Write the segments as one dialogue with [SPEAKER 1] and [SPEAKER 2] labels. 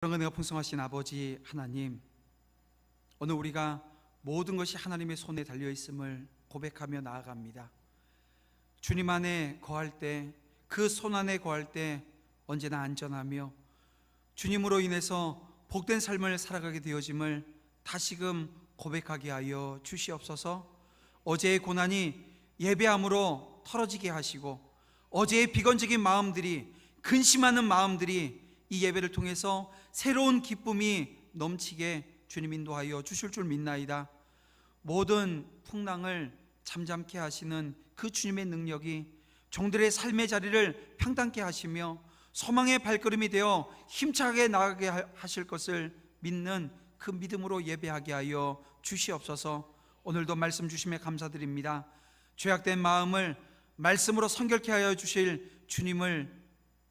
[SPEAKER 1] 은혜가 풍성하신 아버지 하나님, 오늘 우리가 모든 것이 하나님의 손에 달려있음을 고백하며 나아갑니다. 주님 안에 거할 때, 그 손 안에 거할 때 언제나 안전하며 주님으로 인해서 복된 삶을 살아가게 되어짐을 다시금 고백하게 하여 주시옵소서. 어제의 고난이 예배함으로 털어지게 하시고, 어제의 비건적인 마음들이, 근심하는 마음들이 이 예배를 통해서 새로운 기쁨이 넘치게 주님 인도하여 주실 줄 믿나이다. 모든 풍랑을 잠잠케 하시는 그 주님의 능력이 종들의 삶의 자리를 평탄케 하시며 소망의 발걸음이 되어 힘차게 나아가게 하실 것을 믿는 그 믿음으로 예배하게 하여 주시옵소서. 오늘도 말씀 주심에 감사드립니다. 죄악된 마음을 말씀으로 성결케 하여 주실 주님을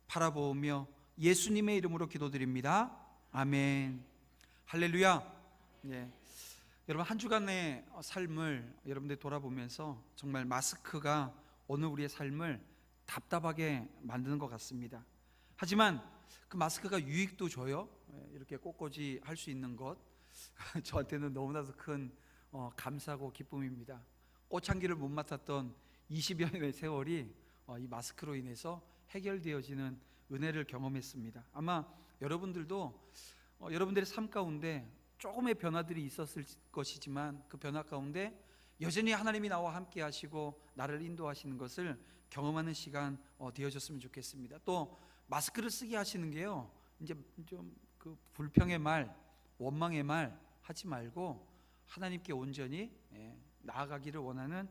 [SPEAKER 1] 바라보며 예수님의 이름으로 기도드립니다. 아멘. 할렐루야. 여러분, 한 주간의 삶을 여러분들 돌아보면서 정말 마스크가 오늘 우리의 삶을 답답하게 만드는 것 같습니다. 하지만 그 마스크가 유익도 줘요. 이렇게 꽃꽂이 할 수 있는 것, 저한테는 너무나도 큰 감사고 기쁨입니다. 꽃향기를 못 맡았던 20여 년의 세월이 이 마스크로 인해서 해결되어지는 은혜를 경험했습니다. 아마 여러분들도 여러분들의 삶 가운데 조금의 변화들이 있었을 것이지만 그 변화 가운데 여전히 하나님이 나와 함께 하시고 나를 인도하시는 것을 경험하는 시간 되어졌으면 좋겠습니다. 또 마스크를 쓰게 하시는 게요, 이제 좀 그 불평의 말, 원망의 말 하지 말고 하나님께 온전히 나아가기를 원하는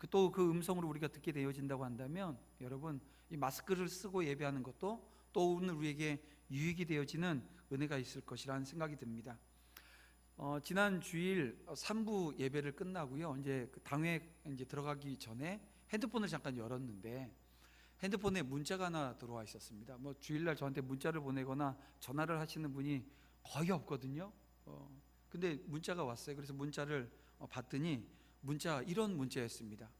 [SPEAKER 1] 또 그 음성으로 우리가 듣게 되어진다고 한다면, 여러분, 이 마스크를 쓰고 예배하는 것도 또 오늘 우리에게 유익이 되어지는 은혜가 있을 것이라는 생각이 듭니다. 지난 주일 3부 예배를 끝나고요, 이제 그 당회 이제 들어가기 전에 핸드폰을 잠깐 열었는데 핸드폰에 문자가 하나 들어와 있었습니다. 주일날 저한테 문자를 보내거나 전화를 하시는 분이 거의 없거든요. 근데 문자가 왔어요. 그래서 문자를 봤더니 이런 문자였습니다.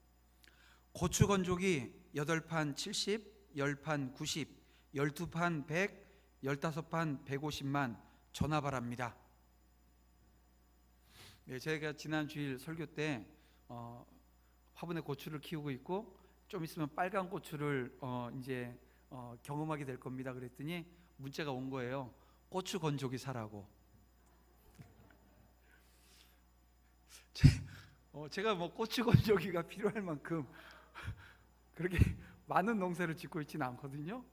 [SPEAKER 1] 고추 건조기 8판 70, 10판 90, 12판 100, 15판 150만 전화 바랍니다. 제가 지난 주일 설교 때 화분에 고추를 키우고 있고 좀 있으면 빨간 고추를 이제 경험하게 될 겁니다. 그랬더니 문자가 온 거예요. 고추 건조기 사라고. 제가 고추 건조기가 필요할 만큼 그렇게 많은 농사를 짓고 있지는 않거든요.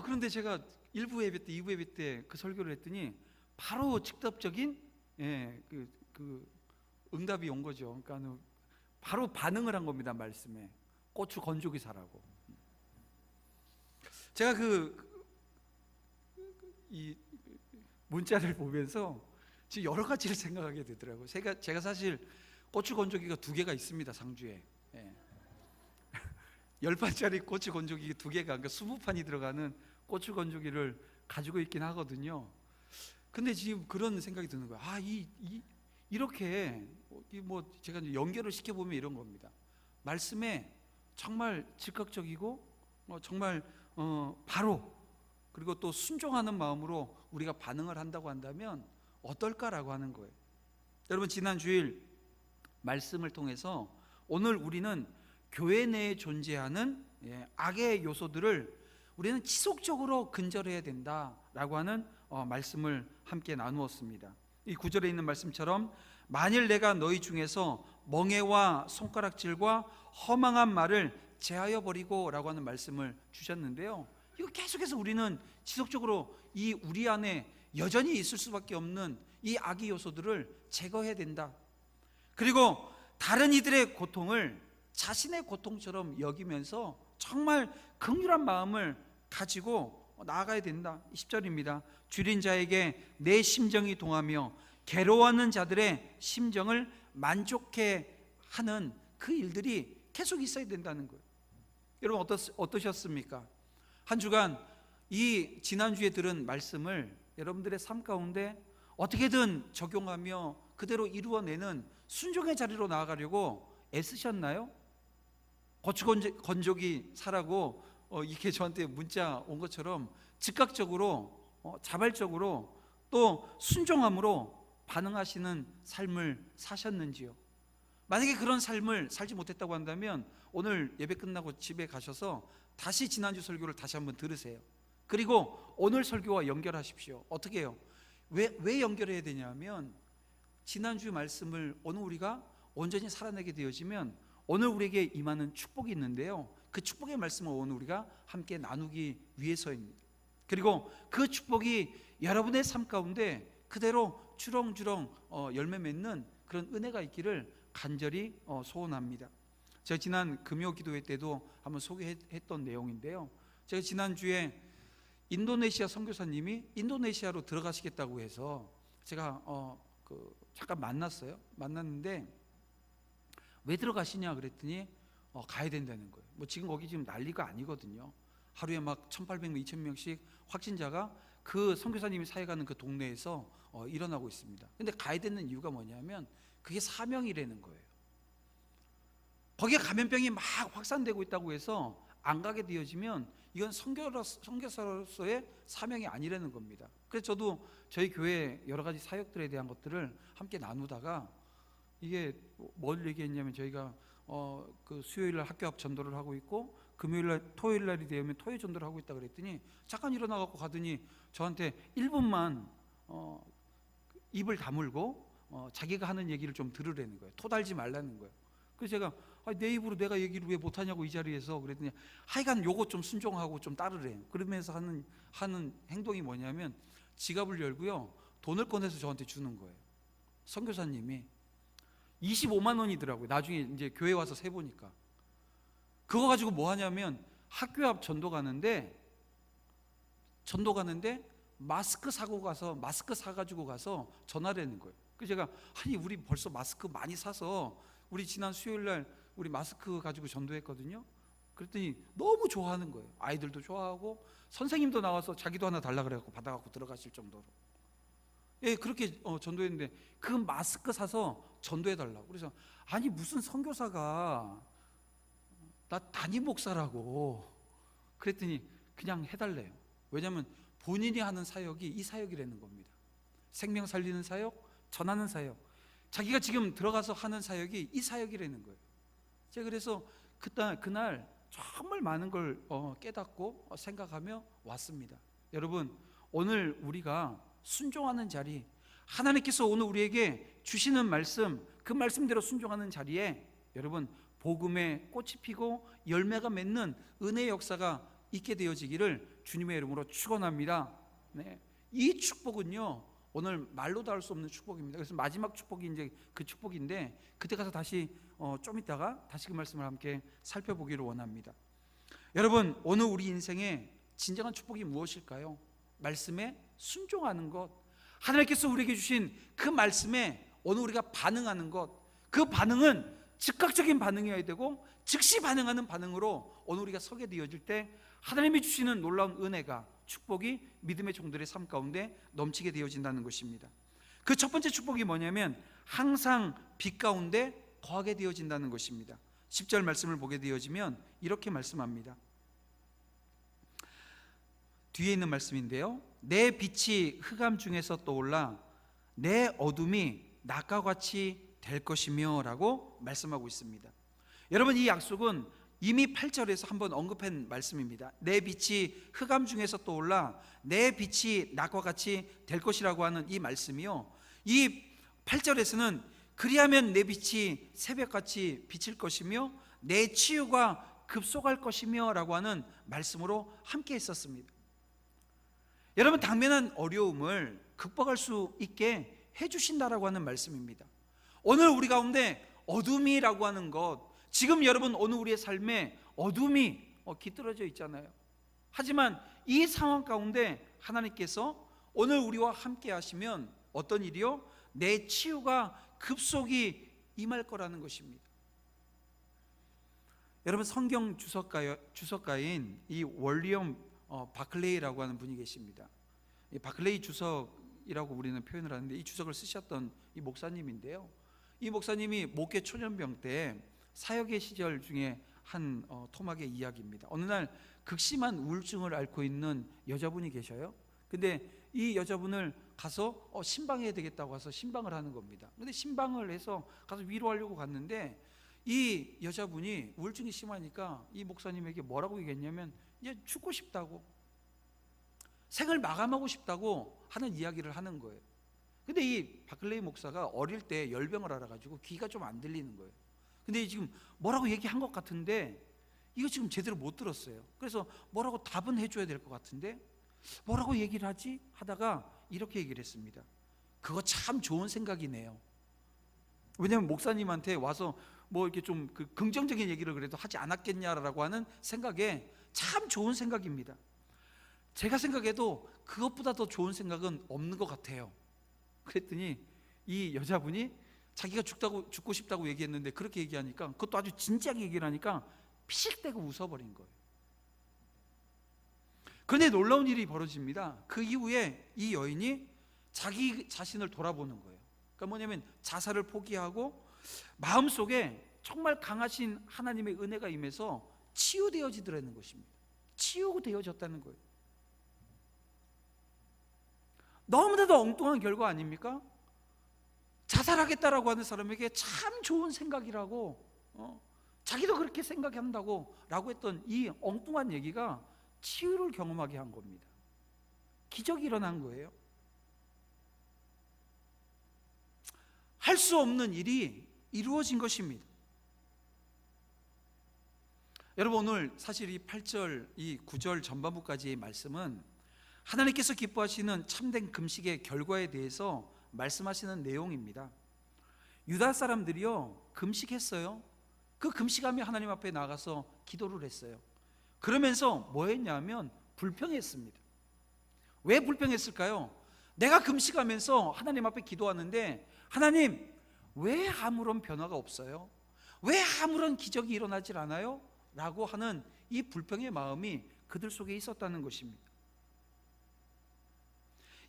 [SPEAKER 1] 그런데 제가 1부 예배 때, 2부 예배 때 그 설교를 했더니 바로 직접적인 그 응답이 온 거죠. 그러니까 바로 반응을 한 겁니다. 말씀에 고추 건조기 사라고. 제가 이 문자를 보면서 지금 여러 가지를 생각하게 되더라고요. 제가 사실 고추 건조기가 2개가 있습니다. 상주에 10판짜리 고추 건조기 2개가, 그러니까 20판이 들어가는 고추 건조기를 가지고 있긴 하거든요. 근데 지금 그런 생각이 드는 거예요. 이렇게 제가 이제 연결을 시켜보면 이런 겁니다. 말씀에 정말 즉각적이고 정말 바로, 그리고 또 순종하는 마음으로 우리가 반응을 한다고 한다면 어떨까라고 하는 거예요. 여러분, 지난 주일 말씀을 통해서 오늘 우리는 교회 내에 존재하는 악의 요소들을 우리는 지속적으로 근절해야 된다라고 하는 말씀을 함께 나누었습니다. 이 구절에 있는 말씀처럼 만일 내가 너희 중에서 멍에와 손가락질과 허망한 말을 제하여 버리고 라고 하는 말씀을 주셨는데요, 이거 계속해서 우리는 지속적으로 이 우리 안에 여전히 있을 수밖에 없는 이 악의 요소들을 제거해야 된다. 그리고 다른 이들의 고통을 자신의 고통처럼 여기면서 정말 긍휼한 마음을 가지고 나아가야 된다. 10절입니다. 줄인 자에게 내 심정이 동하며 괴로워하는 자들의 심정을 만족해 하는 그 일들이 계속 있어야 된다는 거예요. 여러분, 어떠셨습니까? 한 주간 이 지난주에 들은 말씀을 여러분들의 삶 가운데 어떻게든 적용하며 그대로 이루어내는 순종의 자리로 나아가려고 애쓰셨나요? 고추 건조기 사라고 이렇게 저한테 문자 온 것처럼 즉각적으로 자발적으로 또 순종함으로 반응하시는 삶을 사셨는지요? 만약에 그런 삶을 살지 못했다고 한다면 오늘 예배 끝나고 집에 가셔서 다시 지난주 설교를 다시 한번 들으세요. 그리고 오늘 설교와 연결하십시오. 어떻게 해요? 왜 연결해야 되냐면 지난주 말씀을 오늘 우리가 온전히 살아내게 되어지면 오늘 우리에게 임하는 축복이 있는데요, 그 축복의 말씀을 오늘 우리가 함께 나누기 위해서입니다. 그리고 그 축복이 여러분의 삶 가운데 그대로 주렁주렁 열매 맺는 그런 은혜가 있기를 간절히 소원합니다. 제가 지난 금요 기도회 때도 한번 소개했던 내용인데요, 제가 지난주에 인도네시아 선교사님이 인도네시아로 들어가시겠다고 해서 제가 잠깐 만났는데 왜 들어가시냐 그랬더니 가야 된다는 거예요. 뭐 지금 거기 지금 난리가 아니거든요. 하루에 막 1,800명, 2,000명씩 확진자가 그 선교사님이 사역하는 그 동네에서 일어나고 있습니다. 근데 가야 되는 이유가 뭐냐면 그게 사명이라는 거예요. 거기에 감염병이 막 확산되고 있다고 해서 안 가게 되어지면 이건 선교사로서의 사명이 아니라는 겁니다. 그래서 저도 저희 교회 여러 가지 사역들에 대한 것들을 함께 나누다가 이게 뭘 얘기했냐면 저희가 그 수요일날 학교 앞 전도를 하고 있고 금요일날 토요일날이 되면 토요 전도를 하고 있다 그랬더니 잠깐 일어나갖고 가더니 저한테 1분만 입을 다물고 자기가 하는 얘기를 좀 들으라는 거예요. 토달지 말라는 거예요. 그래서 제가 내 입으로 내가 얘기를 왜 못하냐고 이 자리에서 그랬더니 하여간 요거 좀 순종하고 좀 따르래. 그러면서 하는 행동이 뭐냐면 지갑을 열고요, 돈을 꺼내서 저한테 주는 거예요. 선교사님이 25만 원이더라고요. 나중에 이제 교회 와서 세보니까. 그거 가지고 뭐 하냐면 학교 앞 전도 가는데 마스크 사가지고 가서 전하라는 거예요. 그래서 제가 우리 벌써 마스크 많이 사서 우리 지난 수요일날 우리 마스크 가지고 전도했거든요. 그랬더니 너무 좋아하는 거예요. 아이들도 좋아하고 선생님도 나와서 자기도 하나 달라 그래갖고 받아갖고 들어가실 정도로. 예, 그렇게 전도했는데 그 마스크 사서 전도해달라고. 그래서 무슨 선교사가 나 담임 목사라고 그랬더니 그냥 해달래요. 왜냐하면 본인이 하는 사역이 이 사역이라는 겁니다. 생명 살리는 사역, 전하는 사역, 자기가 지금 들어가서 하는 사역이 이 사역이라는 거예요. 제가 그래서 그날 정말 많은 걸 깨닫고 생각하며 왔습니다. 여러분, 오늘 우리가 순종하는 자리, 하나님께서 오늘 우리에게 주시는 말씀, 그 말씀대로 순종하는 자리에 여러분 복음의 꽃이 피고 열매가 맺는 은혜의 역사가 있게 되어지기를 주님의 이름으로 축원합니다. 네. 이 축복은요 오늘 말로 다 할 수 없는 축복입니다. 그래서 마지막 축복이 이제 그 축복인데 그때 가서 다시 좀 이따가 다시 그 말씀을 함께 살펴보기를 원합니다. 여러분, 오늘 우리 인생의 진정한 축복이 무엇일까요? 말씀에 순종하는 것, 하나님께서 우리에게 주신 그 말씀에 오늘 우리가 반응하는 것, 그 반응은 즉각적인 반응이어야 되고 즉시 반응하는 반응으로 오늘 우리가 서게 되어질 때 하나님이 주시는 놀라운 은혜가, 축복이 믿음의 종들의 삶 가운데 넘치게 되어진다는 것입니다. 그 첫 번째 축복이 뭐냐면 항상 빛 가운데 거하게 되어진다는 것입니다. 10절 말씀을 보게 되어지면 이렇게 말씀합니다. 뒤에 있는 말씀인데요, 내 빛이 흑암 중에서 떠올라 내 어둠이 낮과 같이 될 것이며 라고 말씀하고 있습니다. 여러분, 이 약속은 이미 8절에서 한번 언급한 말씀입니다. 내 빛이 흑암 중에서 떠올라 내 빛이 낮과 같이 될 것이라고 하는 이 말씀이요, 이 8절에서는 그리하면 내 빛이 새벽같이 비칠 것이며 내 치유가 급속할 것이며 라고 하는 말씀으로 함께 했었습니다. 여러분, 당면한 어려움을 극복할 수 있게 해주신다라고 하는 말씀입니다. 오늘 우리 가운데 어둠이라고 하는 것, 지금 여러분 오늘 우리의 삶에 어둠이 깃들어져 있잖아요. 하지만 이 상황 가운데 하나님께서 오늘 우리와 함께 하시면 어떤 일이요? 내 치유가 급속히 임할 거라는 것입니다. 여러분, 성경 주석가인 이 월리엄 바클레이라고 하는 분이 계십니다. 이 바클레이 주석이라고 우리는 표현을 하는데 이 주석을 쓰셨던 이 목사님인데요, 이 목사님이 목회 초년병 때 사역의 시절 중에 한 토막의 이야기입니다. 어느 날 극심한 우울증을 앓고 있는 여자분이 계셔요. 근데 이 여자분을 가서 신방해야 되겠다고 해서 신방을 하는 겁니다. 근데 신방을 해서 가서 위로하려고 갔는데 이 여자분이 우울증이 심하니까 이 목사님에게 뭐라고 얘기했냐면 이제 죽고 싶다고, 생을 마감하고 싶다고 하는 이야기를 하는 거예요. 근데 이 바클레이 목사가 어릴 때 열병을 알아가지고 귀가 좀 안 들리는 거예요. 근데 지금 뭐라고 얘기한 것 같은데 이거 지금 제대로 못 들었어요. 그래서 뭐라고 답은 해줘야 될 것 같은데 뭐라고 얘기를 하지? 하다가 이렇게 얘기를 했습니다. 그거 참 좋은 생각이네요. 왜냐하면 목사님한테 와서 뭐 이렇게 좀 그 긍정적인 얘기를 그래도 하지 않았겠냐라고 하는 생각에 참 좋은 생각입니다. 제가 생각해도 그것보다 더 좋은 생각은 없는 것 같아요. 그랬더니 이 여자분이 자기가 죽고 싶다고 얘기했는데 그렇게 얘기하니까, 그것도 아주 진지하게 얘기를 하니까 피식대고 웃어버린 거예요. 그런데 놀라운 일이 벌어집니다. 그 이후에 이 여인이 자기 자신을 돌아보는 거예요. 그러니까 뭐냐면 자살을 포기하고 마음속에 정말 강하신 하나님의 은혜가 임해서 치유되어지더라는 것입니다. 치유되어졌다는 거예요. 너무나도 엉뚱한 결과 아닙니까? 자살하겠다라고 하는 사람에게 참 좋은 생각이라고, 자기도 그렇게 생각한다고 라고 했던 이 엉뚱한 얘기가 치유를 경험하게 한 겁니다. 기적이 일어난 거예요. 할 수 없는 일이 이루어진 것입니다. 여러분, 오늘 사실 이 8절, 이 9절 전반부까지의 말씀은 하나님께서 기뻐하시는 참된 금식의 결과에 대해서 말씀하시는 내용입니다. 유다 사람들이요, 금식했어요. 그 금식하며 하나님 앞에 나가서 기도를 했어요. 그러면서 뭐 했냐면 불평했습니다. 왜 불평했을까요? 내가 금식하면서 하나님 앞에 기도하는데 하나님, 왜 아무런 변화가 없어요? 왜 아무런 기적이 일어나질 않아요? 라고 하는 이 불평의 마음이 그들 속에 있었다는 것입니다.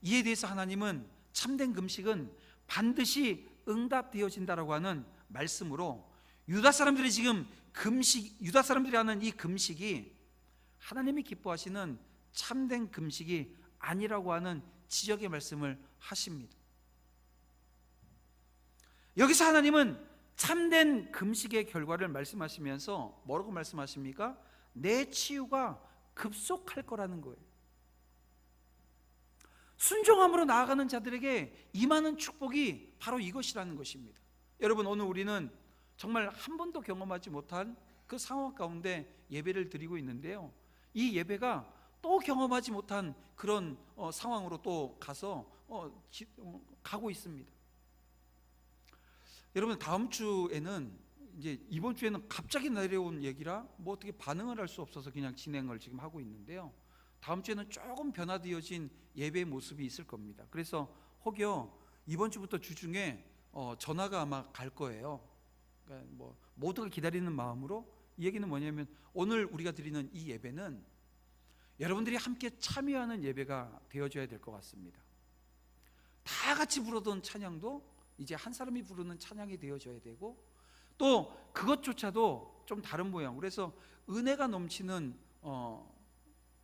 [SPEAKER 1] 이에 대해서 하나님은 참된 금식은 반드시 응답되어진다라고 하는 말씀으로 유다 사람들이 하는 이 금식이 하나님이 기뻐하시는 참된 금식이 아니라고 하는 지적의 말씀을 하십니다. 여기서 하나님은 참된 금식의 결과를 말씀하시면서 뭐라고 말씀하십니까? 내 치유가 급속할 거라는 거예요. 순종함으로 나아가는 자들에게 임하는 축복이 바로 이것이라는 것입니다. 여러분, 오늘 우리는 정말 한 번도 경험하지 못한 그 상황 가운데 예배를 드리고 있는데요, 이 예배가 또 경험하지 못한 그런 상황으로 또 가고 있습니다. 여러분, 다음 주에는 이제 이번 주에는 갑자기 내려온 얘기라 뭐 어떻게 반응을 할 수 없어서 그냥 진행을 지금 하고 있는데요, 다음 주에는 조금 변화되어진 예배의 모습이 있을 겁니다. 그래서 혹여 이번 주부터 주중에 전화가 아마 갈 거예요. 그러니까 뭐 모두가 기다리는 마음으로, 이 얘기는 뭐냐면 오늘 우리가 드리는 이 예배는 여러분들이 함께 참여하는 예배가 되어줘야 될 것 같습니다. 다 같이 부르던 찬양도 이제 한 사람이 부르는 찬양이 되어져야 되고, 또 그것조차도 좀 다른 모양, 그래서 은혜가 넘치는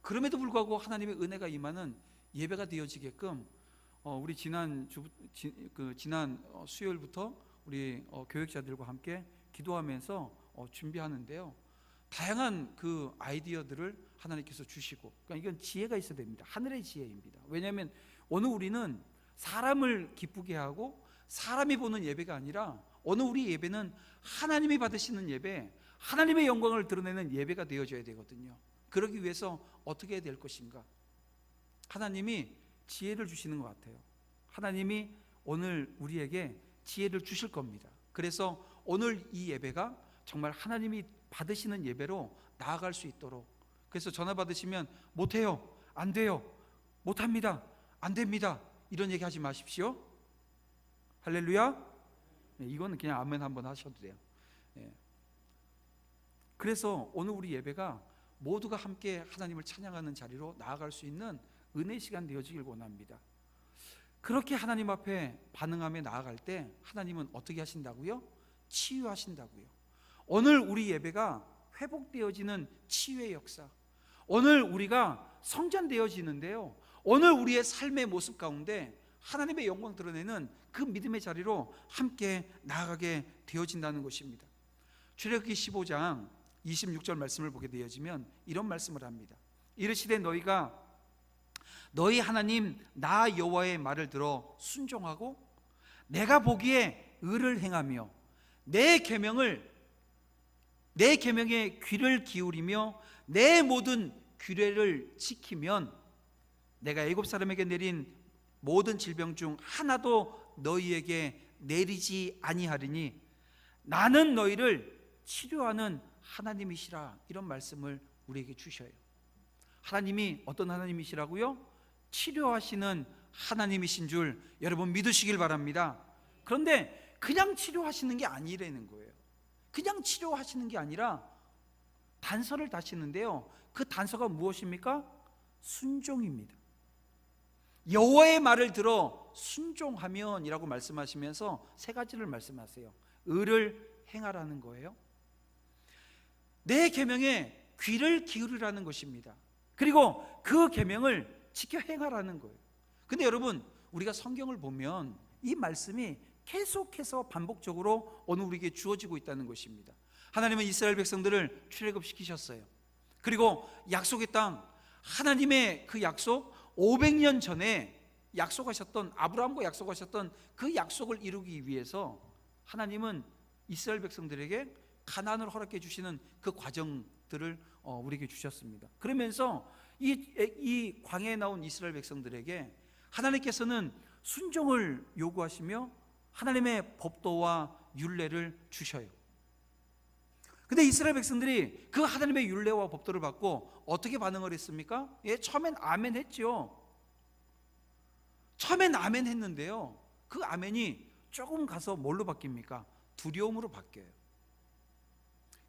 [SPEAKER 1] 그럼에도 불구하고 하나님의 은혜가 임하는 예배가 되어지게끔 우리 지난 수요일부터 우리 교역자들과 함께 기도하면서 준비하는데요, 다양한 그 아이디어들을 하나님께서 주시고, 그러니까 이건 지혜가 있어야 됩니다. 하늘의 지혜입니다. 왜냐하면 오늘 우리는 사람을 기쁘게 하고 사람이 보는 예배가 아니라 오늘 우리 예배는 하나님이 받으시는 예배, 하나님의 영광을 드러내는 예배가 되어져야 되거든요. 그러기 위해서 어떻게 해야 될 것인가? 하나님이 지혜를 주시는 것 같아요. 하나님이 오늘 우리에게 지혜를 주실 겁니다. 그래서 오늘 이 예배가 정말 하나님이 받으시는 예배로 나아갈 수 있도록, 그래서 전화 받으시면 못해요, 안 돼요, 못합니다, 안 됩니다, 이런 얘기 하지 마십시오. 할렐루야. 네, 이거는 그냥 아멘 한번 하셔도 돼요. 네. 그래서 오늘 우리 예배가 모두가 함께 하나님을 찬양하는 자리로 나아갈 수 있는 은혜의 시간 되어지길 원합니다. 그렇게 하나님 앞에 반응하며 나아갈 때 하나님은 어떻게 하신다고요? 치유하신다고요. 오늘 우리 예배가 회복되어지는 치유의 역사, 오늘 우리가 성전되어지는데요, 오늘 우리의 삶의 모습 가운데 하나님의 영광 드러내는 그 믿음의 자리로 함께 나아가게 되어진다는 것입니다. 출애굽기 15장 26절 말씀을 보게 되어지면 이런 말씀을 합니다. 이르시되 너희가 너희 하나님 나 여호와의 말을 들어 순종하고 내가 보기에 의를 행하며 내 계명에 귀를 기울이며 내 모든 규례를 지키면 내가 애굽 사람에게 내린 모든 질병 중 하나도 너희에게 내리지 아니하리니 나는 너희를 치료하는 하나님이시라. 이런 말씀을 우리에게 주셔요. 하나님이 어떤 하나님이시라고요? 치료하시는 하나님이신 줄 여러분 믿으시길 바랍니다. 그런데 그냥 치료하시는 게 아니라는 거예요. 그냥 치료하시는 게 아니라 단서를 다시는데요, 그 단서가 무엇입니까? 순종입니다. 여호와의 말을 들어 순종하면 이라고 말씀하시면서 세 가지를 말씀하세요. 의를 행하라는 거예요. 내 계명에 귀를 기울이라는 것입니다. 그리고 그 계명을 지켜 행하라는 거예요. 근데 여러분, 우리가 성경을 보면 이 말씀이 계속해서 반복적으로 오늘 우리에게 주어지고 있다는 것입니다. 하나님은 이스라엘 백성들을 출애굽시키셨어요. 그리고 약속의 땅, 하나님의 그 약속, 500년 전에 약속하셨던, 아브라함과 약속하셨던 그 약속을 이루기 위해서 하나님은 이스라엘 백성들에게 가나안을 허락해 주시는 그 과정들을 우리에게 주셨습니다. 그러면서 이 광야에 나온 이스라엘 백성들에게 하나님께서는 순종을 요구하시며 하나님의 법도와 율례를 주셔요. 근데 이스라엘 백성들이 그 하나님의 율례와 법도를 받고 어떻게 반응을 했습니까? 처음엔 아멘 했죠. 처음엔 아멘 했는데요, 그 아멘이 조금 가서 뭘로 바뀝니까? 두려움으로 바뀌어요.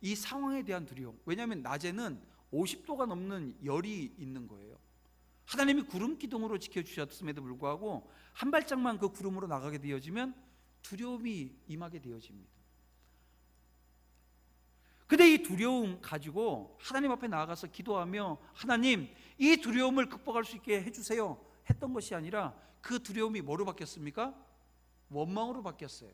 [SPEAKER 1] 이 상황에 대한 두려움. 왜냐하면 낮에는 50도가 넘는 열이 있는 거예요. 하나님이 구름 기둥으로 지켜주셨음에도 불구하고 한 발짝만 그 구름으로 나가게 되어지면 두려움이 임하게 되어집니다. 근데 이 두려움 가지고 하나님 앞에 나아가서 기도하며 하나님, 이 두려움을 극복할 수 있게 해주세요 했던 것이 아니라 그 두려움이 뭐로 바뀌었습니까? 원망으로 바뀌었어요.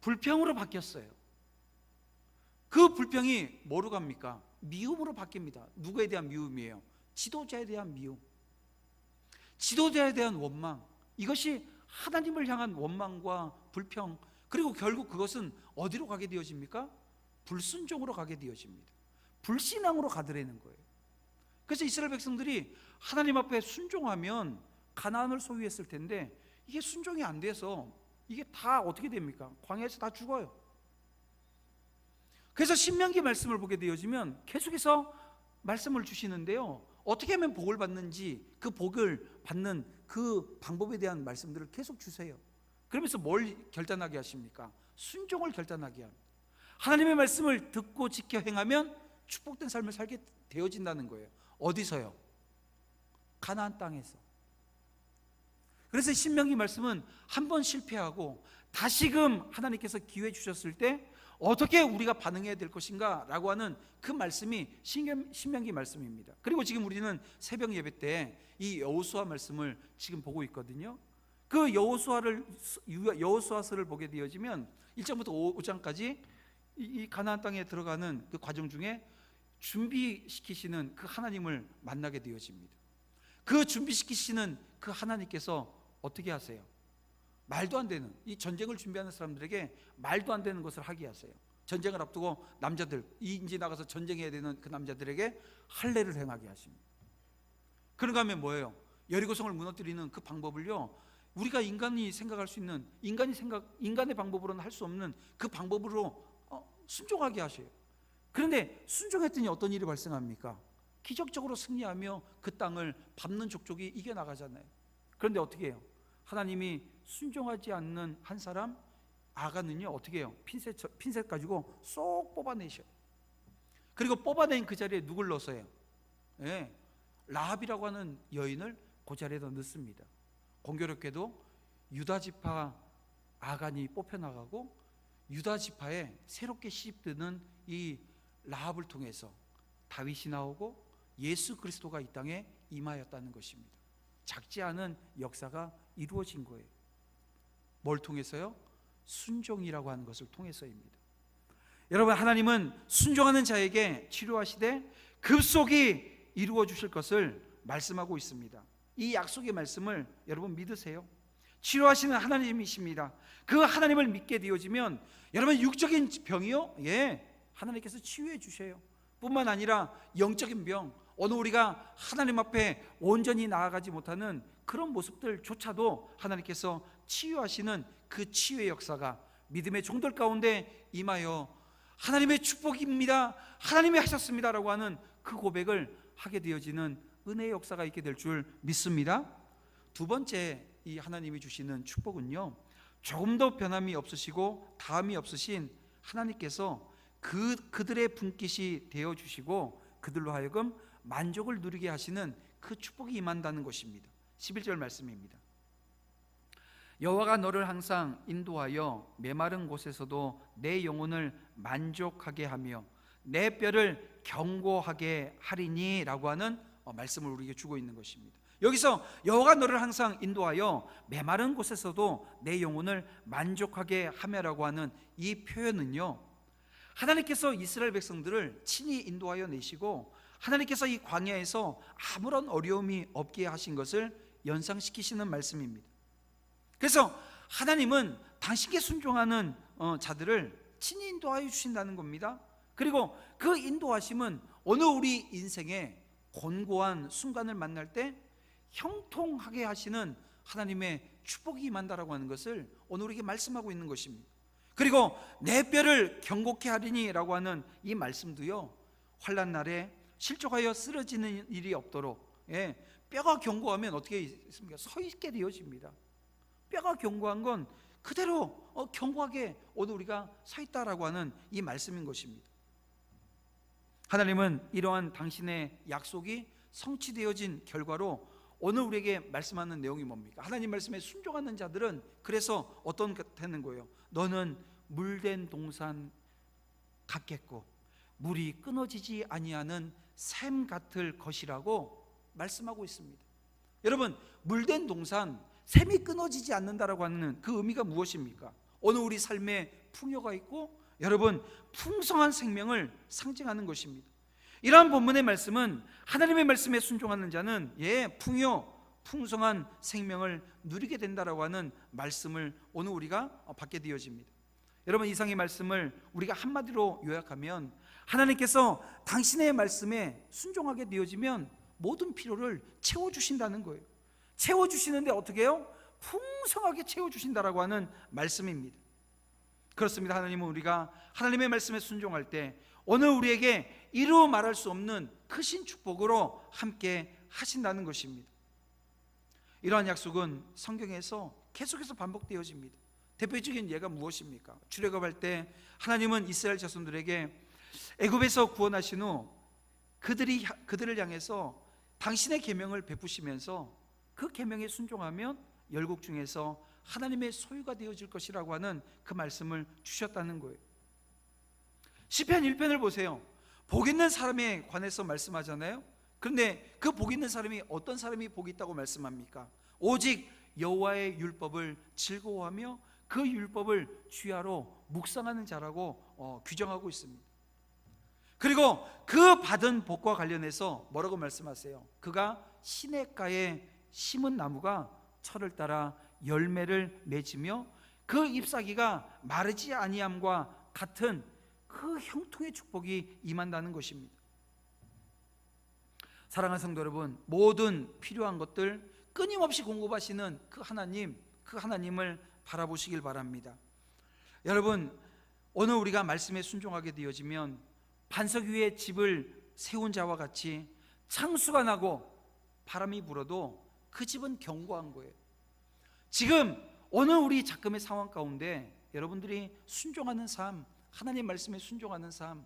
[SPEAKER 1] 불평으로 바뀌었어요. 그 불평이 뭐로 갑니까? 미움으로 바뀝니다. 누구에 대한 미움이에요? 지도자에 대한 미움, 지도자에 대한 원망. 이것이 하나님을 향한 원망과 불평, 그리고 결국 그것은 어디로 가게 되어집니까? 불순종으로 가게 되어집니다. 불신앙으로 가더라는 거예요. 그래서 이스라엘 백성들이 하나님 앞에 순종하면 가나안을 소유했을 텐데 이게 순종이 안 돼서 이게 다 어떻게 됩니까? 광야에서 다 죽어요. 그래서 신명기 말씀을 보게 되어지면 계속해서 말씀을 주시는데요, 어떻게 하면 복을 받는지, 그 복을 받는 그 방법에 대한 말씀들을 계속 주세요. 그러면서 뭘 결단하게 하십니까? 순종을 결단하게 합니다. 하나님의 말씀을 듣고 지켜 행하면 축복된 삶을 살게 되어진다는 거예요. 어디서요? 가나안 땅에서. 그래서 신명기 말씀은 한 번 실패하고 다시금 하나님께서 기회 주셨을 때 어떻게 우리가 반응해야 될 것인가 라고 하는 그 말씀이 신명기 말씀입니다. 그리고 지금 우리는 새벽 예배 때 이 여호수아 말씀을 지금 보고 있거든요. 그 여호수아서를 보게 되어지면 1장부터 5장까지 이 가나안 땅에 들어가는 그 과정 중에 준비시키시는 그 하나님을 만나게 되어집니다. 그 준비시키시는 그 하나님께서 어떻게 하세요? 말도 안 되는, 이 전쟁을 준비하는 사람들에게 말도 안 되는 것을 하게 하세요. 전쟁을 앞두고 남자들, 이제 나가서 전쟁해야 되는 그 남자들에게 할례를 행하게 하십니다. 그런가 하면 뭐예요? 여리고성을 무너뜨리는 그 방법을요, 우리가 인간이 생각할 수 있는, 인간의 방법으로는 할 수 없는 그 방법으로 순종하게 하셔요. 그런데 순종했더니 어떤 일이 발생합니까? 기적적으로 승리하며 그 땅을 밟는 족족이 이겨나가잖아요. 그런데 어떻게 해요? 하나님이 순종하지 않는 한 사람 아간은요, 어떻게 해요? 핀셋 가지고 쏙 뽑아내셔요. 그리고 뽑아낸 그 자리에 누굴 넣었어요? 라합이라고 하는 여인을 그 자리에다 넣습니다. 공교롭게도 유다 지파 아간이 뽑혀나가고 유다 지파에 새롭게 시집드는 이 라합을 통해서 다윗이 나오고 예수 그리스도가 이 땅에 임하였다는 것입니다. 작지 않은 역사가 이루어진 거예요. 뭘 통해서요? 순종이라고 하는 것을 통해서입니다. 여러분, 하나님은 순종하는 자에게 치료하시되 급속히 이루어 주실 것을 말씀하고 있습니다. 이 약속의 말씀을 여러분 믿으세요. 치료하시는 하나님이십니다. 그 하나님을 믿게 되어지면 여러분, 육적인 병이요, 하나님께서 치유해 주셔요. 뿐만 아니라 영적인 병, 오늘 우리가 하나님 앞에 온전히 나아가지 못하는 그런 모습들조차도 하나님께서 치유하시는 그 치유의 역사가 믿음의 종들 가운데 임하여 하나님의 축복입니다, 하나님이 하셨습니다 라고 하는 그 고백을 하게 되어지는 은혜의 역사가 있게 될 줄 믿습니다. 두 번째, 이 하나님이 주시는 축복은요, 조금 더 변함이 없으시고 다함이 없으신 하나님께서 그들의 분깃이 되어주시고 그들로 하여금 만족을 누리게 하시는 그 축복이 임한다는 것입니다. 11절 말씀입니다. 여호와가 너를 항상 인도하여 메마른 곳에서도 내 영혼을 만족하게 하며 내 뼈를 견고하게 하리니 라고 하는 말씀을 우리에게 주고 있는 것입니다. 여기서 여호와가 너를 항상 인도하여 메마른 곳에서도 내 영혼을 만족하게 하며라고 하는 이 표현은요, 하나님께서 이스라엘 백성들을 친히 인도하여 내시고 하나님께서 이 광야에서 아무런 어려움이 없게 하신 것을 연상시키시는 말씀입니다. 그래서 하나님은 당신께 순종하는 자들을 친히 인도하여 주신다는 겁니다. 그리고 그 인도하심은 어느 우리 인생에 곤고한 순간을 만날 때 형통하게 하시는 하나님의 축복이 임한다라고 하는 것을 오늘 우리에게 말씀하고 있는 것입니다. 그리고 내 뼈를 견고케 하리니 라고 하는 이 말씀도요, 환난 날에 실족하여 쓰러지는 일이 없도록, 뼈가 견고하면 어떻게 있습니까? 서 있게 되어집니다. 뼈가 견고한 건 그대로 견고하게 오늘 우리가 서 있다라고 하는 이 말씀인 것입니다. 하나님은 이러한 당신의 약속이 성취되어진 결과로 오늘 우리에게 말씀하는 내용이 뭡니까? 하나님 말씀에 순종하는 자들은 그래서 어떤 되는 거예요? 너는 물된 동산 같겠고 물이 끊어지지 아니하는 샘 같을 것이라고 말씀하고 있습니다. 여러분, 물된 동산, 샘이 끊어지지 않는다라고 하는 그 의미가 무엇입니까? 오늘 우리 삶에 풍요가 있고 여러분, 풍성한 생명을 상징하는 것입니다. 이러한 본문의 말씀은 하나님의 말씀에 순종하는 자는 풍성한 생명을 누리게 된다라고 하는 말씀을 오늘 우리가 받게 되어집니다. 여러분, 이상의 말씀을 우리가 한마디로 요약하면 하나님께서 당신의 말씀에 순종하게 되어지면 모든 필요를 채워주신다는 거예요. 채워주시는데 어떻게 해요? 풍성하게 채워주신다라고 하는 말씀입니다. 그렇습니다. 하나님은 우리가 하나님의 말씀에 순종할 때 오늘 우리에게 이루 말할 수 없는 크신 축복으로 함께 하신다는 것입니다. 이러한 약속은 성경에서 계속해서 반복되어집니다. 대표적인 예가 무엇입니까? 출애굽할 때 하나님은 이스라엘 자손들에게 애굽에서 구원하신 후 그들을 향해서 당신의 계명을 베푸시면서 그 계명에 순종하면 열국 중에서 하나님의 소유가 되어질 것이라고 하는 그 말씀을 주셨다는 거예요. 시편 1편을 보세요. 복 있는 사람에 관해서 말씀하잖아요. 그런데 그 복 있는 사람이 어떤 사람이 복이 있다고 말씀합니까? 오직 여호와의 율법을 즐거워하며 그 율법을 주야로 묵상하는 자라고 규정하고 있습니다. 그리고 그 받은 복과 관련해서 뭐라고 말씀하세요? 그가 시냇가에 심은 나무가 철을 따라 열매를 맺으며 그 잎사귀가 마르지 아니함과 같은 그 형통의 축복이 임한다는 것입니다. 사랑하는 성도 여러분, 모든 필요한 것들 끊임없이 공급하시는 그 하나님을 바라보시길 바랍니다. 여러분, 오늘 우리가 말씀에 순종하게 되어지면 반석 위에 집을 세운 자와 같이 창수가 나고 바람이 불어도 그 집은 견고한 거예요. 지금 오늘 우리 작금의 상황 가운데 여러분들이 순종하는 삶, 하나님 말씀에 순종하는 삶,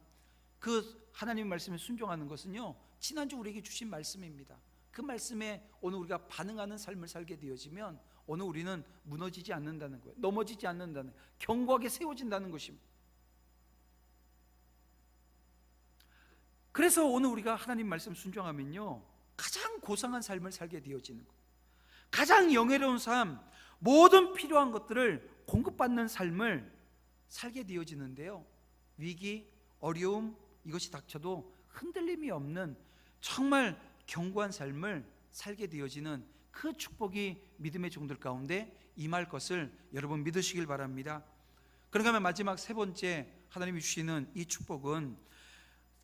[SPEAKER 1] 그 하나님 말씀에 순종하는 것은요, 지난주 우리에게 주신 말씀입니다. 그 말씀에 오늘 우리가 반응하는 삶을 살게 되어지면 오늘 우리는 무너지지 않는다는 거예요. 넘어지지 않는다는, 견고하게 세워진다는 것입니다. 그래서 오늘 우리가 하나님 말씀 순종하면요, 가장 고상한 삶을 살게 되어지는 거예요. 가장 영예로운 삶, 모든 필요한 것들을 공급받는 삶을 살게 되어지는데요, 위기, 어려움 이것이 닥쳐도 흔들림이 없는 정말 견고한 삶을 살게 되어지는 그 축복이 믿음의 종들 가운데 임할 것을 여러분 믿으시길 바랍니다. 그런가 하면 마지막 세 번째 하나님이 주시는 이 축복은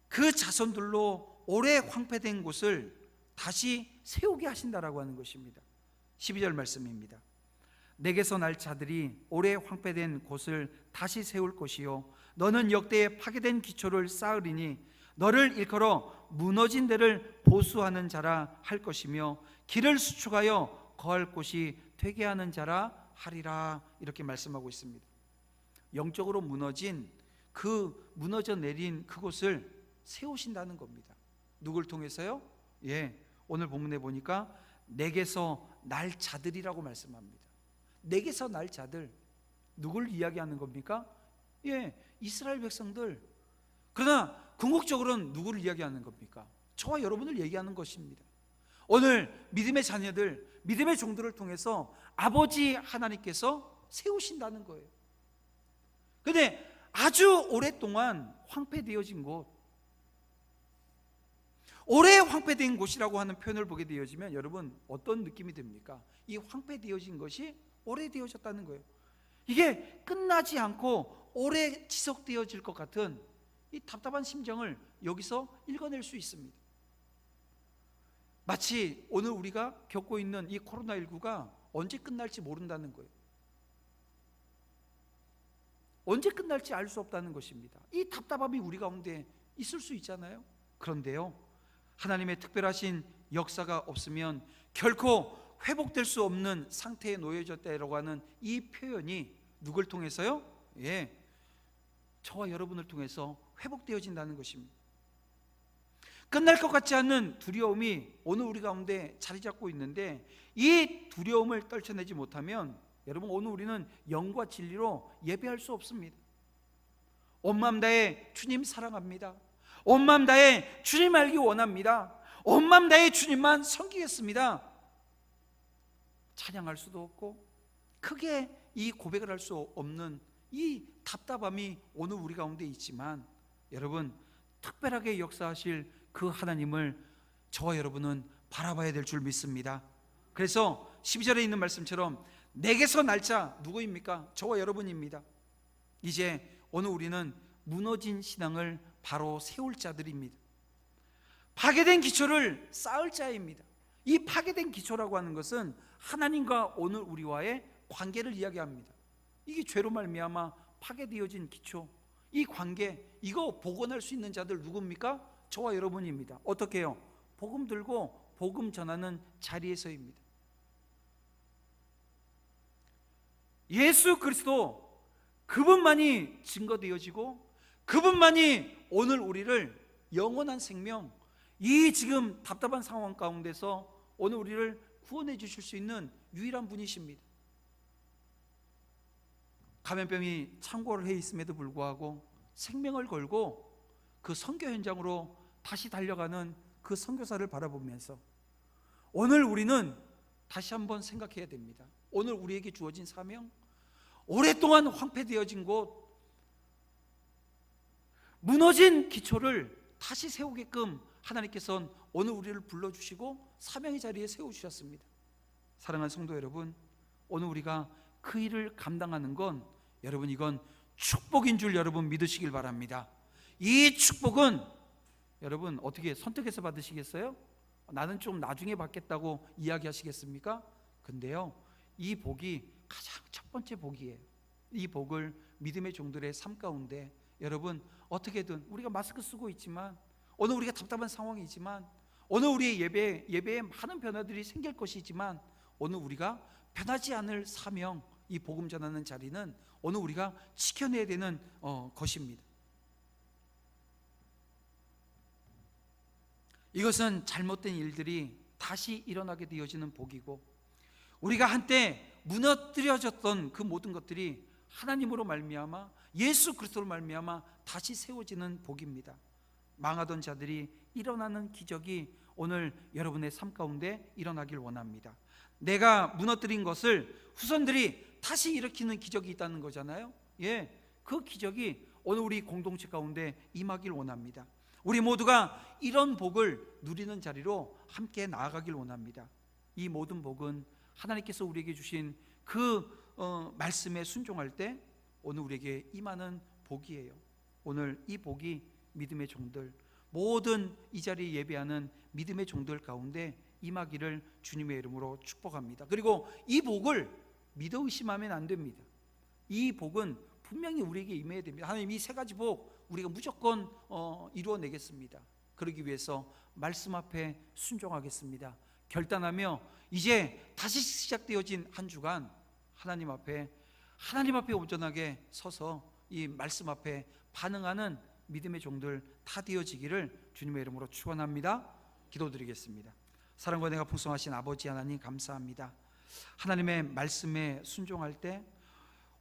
[SPEAKER 1] 그 자손들로 오래 황폐된 곳을 다시 세우게 하신다라고 하는 것입니다. 12절 말씀입니다. 내게서 날 자들이 오래 황폐된 곳을 다시 세울 것이요 너는 역대에 파괴된 기초를 쌓으리니 너를 일컬어 무너진 데를 보수하는 자라 할 것이며 길을 수축하여 거할 곳이 되게 하는 자라 하리라. 이렇게 말씀하고 있습니다. 영적으로 무너진 그 무너져 내린 그곳을 세우신다는 겁니다. 누굴 통해서요? 오늘 본문에 보니까 내게서 날 자들이라고 말씀합니다. 내게서 날 자들, 누굴 이야기하는 겁니까? 이스라엘 백성들. 그러나 궁극적으로는 누구를 이야기하는 겁니까? 저와 여러분을 얘기하는 것입니다. 오늘 믿음의 자녀들, 믿음의 종들을 통해서 아버지 하나님께서 세우신다는 거예요. 그런데 아주 오랫동안 황폐되어진 곳, 오래 황폐된 곳이라고 하는 표현을 보게 되어지면 여러분 어떤 느낌이 듭니까? 이 황폐되어진 것이 오래되어졌다는 거예요. 이게 끝나지 않고 오래 지속되어질 것 같은 이 답답한 심정을 여기서 읽어낼 수 있습니다. 마치 오늘 우리가 겪고 있는 이 코로나19가 언제 끝날지 모른다는 거예요. 언제 끝날지 알 수 없다는 것입니다. 이 답답함이 우리 가운데 있을 수 있잖아요. 그런데요, 하나님의 특별하신 역사가 없으면 결코 회복될 수 없는 상태에 놓여졌다라고 하는 이 표현이 누굴 통해서요? 저와 여러분을 통해서 회복되어진다는 것입니다. 끝날 것 같지 않는 두려움이 오늘 우리 가운데 자리 잡고 있는데 이 두려움을 떨쳐내지 못하면 여러분 오늘 우리는 영과 진리로 예배할 수 없습니다. 온 마음 다해 주님 사랑합니다. 온 마음 다해 주님 알기 원합니다. 온 마음 다해 주님만 섬기겠습니다. 찬양할 수도 없고 크게 이 고백을 할 수 없는 이 답답함이 오늘 우리 가운데 있지만 여러분 특별하게 역사하실 그 하나님을 저와 여러분은 바라봐야 될 줄 믿습니다. 그래서 12절에 있는 말씀처럼 내게서 날자 누구입니까? 저와 여러분입니다. 이제 오늘 우리는 무너진 신앙을 바로 세울 자들입니다. 파괴된 기초를 쌓을 자입니다. 이 파괴된 기초라고 하는 것은 하나님과 오늘 우리와의 관계를 이야기합니다. 이게 죄로 말미암아 파괴되어진 기초, 이 관계, 이거 복원할 수 있는 자들 누굽니까? 저와 여러분입니다. 어떻게 해요? 복음 들고 복음 전하는 자리에서입니다. 예수 그리스도 그분만이 증거되어지고 그분만이 오늘 우리를 영원한 생명, 이 지금 답답한 상황 가운데서 오늘 우리를 구원해 주실 수 있는 유일한 분이십니다. 감염병이 창궐을 해 있음에도 불구하고 생명을 걸고 그 선교 현장으로 다시 달려가는 그 선교사를 바라보면서 오늘 우리는 다시 한번 생각해야 됩니다. 오늘 우리에게 주어진 사명, 오랫동안 황폐되어진 곳, 무너진 기초를 다시 세우게끔 하나님께서는 오늘 우리를 불러주시고 사명의 자리에 세워주셨습니다. 사랑하는 성도 여러분, 오늘 우리가 그 일을 감당하는 건 여러분 이건 축복인 줄 여러분 믿으시길 바랍니다. 이 축복은 여러분 어떻게 선택해서 받으시겠어요? 나는 좀 나중에 받겠다고 이야기하시겠습니까? 근데요, 이 복이 가장 첫 번째 복이에요. 이 복을 믿음의 종들의 삶 가운데 여러분 어떻게든 우리가 마스크 쓰고 있지만, 오늘 우리가 답답한 상황이지만, 오늘 우리의 예배에 많은 변화들이 생길 것이지만, 오늘 우리가 변하지 않을 사명, 이 복음 전하는 자리는 오늘 우리가 지켜내야 되는 것입니다. 이것은 잘못된 일들이 다시 일어나게 되어지는 복이고, 우리가 한때 무너뜨려졌던 그 모든 것들이 하나님으로 말미암아, 예수 그리스도로 말미암아 다시 세워지는 복입니다. 망하던 자들이 일어나는 기적이 오늘 여러분의 삶 가운데 일어나길 원합니다. 내가 무너뜨린 것을 후손들이 다시 일으키는 기적이 있다는 거잖아요. 그 기적이 오늘 우리 공동체 가운데 임하길 원합니다. 우리 모두가 이런 복을 누리는 자리로 함께 나아가길 원합니다. 이 모든 복은 하나님께서 우리에게 주신 그 말씀에 순종할 때 오늘 우리에게 임하는 복이에요. 오늘 이 복이 믿음의 종들, 모든 이 자리에 예배하는 믿음의 종들 가운데 임하기를 주님의 이름으로 축복합니다. 그리고 이 복을 믿어 의심하면 안 됩니다. 이 복은 분명히 우리에게 임해야 됩니다. 하나님, 이 세 가지 복 우리가 무조건 이루어내겠습니다. 그러기 위해서 말씀 앞에 순종하겠습니다. 결단하며 이제 다시 시작되어진 한 주간 하나님 앞에 온전하게 서서 이 말씀 앞에 반응하는 믿음의 종들 다 되어지기를 주님의 이름으로 축원합니다. 기도드리겠습니다. 사랑과 은혜가 풍성하신 아버지 하나님, 감사합니다. 하나님의 말씀에 순종할 때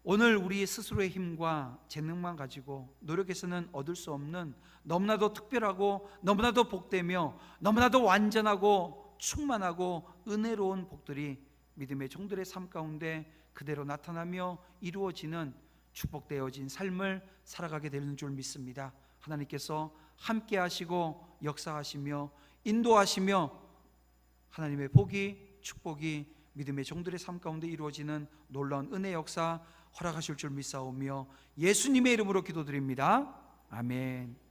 [SPEAKER 1] 오늘 우리 스스로의 힘과 재능만 가지고 노력해서는 얻을 수 없는 너무나도 특별하고 너무나도 복되며 너무나도 완전하고 충만하고 은혜로운 복들이 믿음의 종들의 삶 가운데 그대로 나타나며 이루어지는 축복되어진 삶을 살아가게 되는 줄 믿습니다. 하나님께서 함께 하시고 역사하시며 인도하시며 하나님의 복이, 축복이 믿음의 종들의 삶 가운데 이루어지는 놀라운 은혜 역사 허락하실 줄 믿사오며 예수님의 이름으로 기도드립니다. 아멘.